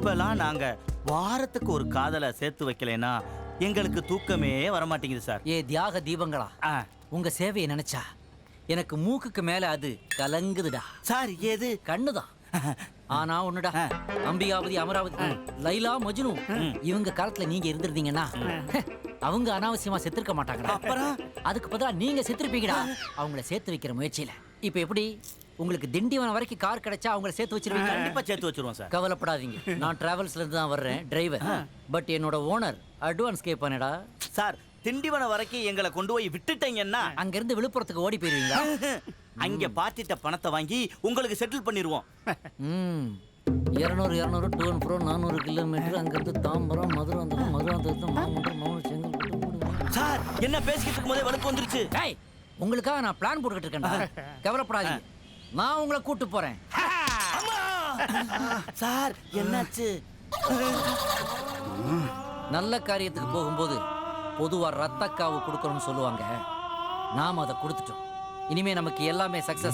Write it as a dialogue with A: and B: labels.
A: இப்பெல்லாம் நாங்க வாரத்துக்கு ஒரு காதலை சேர்த்து வைக்கலைன்னா எங்களுக்கு தூக்கமே வரமாட்டேங்குது சார்.
B: ஏ தியாக தீபங்களா, உங்க சேவையை நினைச்சா எனக்கு மூக்குக்கு மேல அது கலங்குதுடா.
A: சார் ஏது
B: கண்ணுதான். ஆனா ஒண்ணுடா, அம்பிகாபதி, அமராவதி, லைலா, மஜ்னு இவங்க காலத்துல நீங்க இருந்திருந்தீங்கன்னா அவங்க அனாவசியமா செத்துருக்க மாட்டாங்கடா.
A: அப்புறம்
B: அதுக்கு பதிலா நீங்க செத்துருப்பீங்கடா அவங்கள சேர்த்து வைக்கிற முயற்சியில. இப்ப எப்படி உங்களுக்கு திண்டிவனம் வரைக்கும் கார் கிடைச்சா அவங்கள சேர்த்து வச்சிருவீங்க?
A: கண்டிப்பா சேர்த்து வச்சிருவோம் சார்.
B: கவலைப்படாதீங்க, நான் டிராவல்ஸ்ல இருந்து தான் வர்றேன், டிரைவர். பட் என்னோட ஓனர் அட்வான்ஸ் கேட்பானேடா.
A: சார் திண்டிவனம் வரைக்கும் எங்களை கொண்டு போய் விட்டுட்டீங்கன்னா
B: அங்க இருந்து விழுப்புரத்துக்கு ஓடி போயிருவீங்களா?
A: அங்க பார்ட்டிட்ட பணத்தை வாங்கி உங்களுக்கு செட்டில் பண்ணிடுவோம்.
B: 200 200 2 ப்ரோ 400 கிலோமீட்டர் அங்கிருந்து தாம்பரம், மதுராந்தகம், மதுராந்தகத்தில் மாமன்றம், மௌன செங்கல்.
A: சார் என்ன பேசிக்கிட்டு இருக்கும் போதே வலுப்பு வந்துருச்சு.
B: டேய், உங்களுக்காக நான் பிளான் போட்டுக்கிட்டு இருக்கேன், கவலைப்படாதீங்க. நான் உங்களை கூட்டு போறேன்.
A: சார் என்னாச்சு?
B: நல்ல காரியத்துக்கு போகும்போது பொதுவா ரத்தக்காவு கொடுக்கணும்னு சொல்லுவாங்க. நாம அதை கொடுத்துட்டோம். இனிமே நமக்கு எல்லாமே சக்சஸ்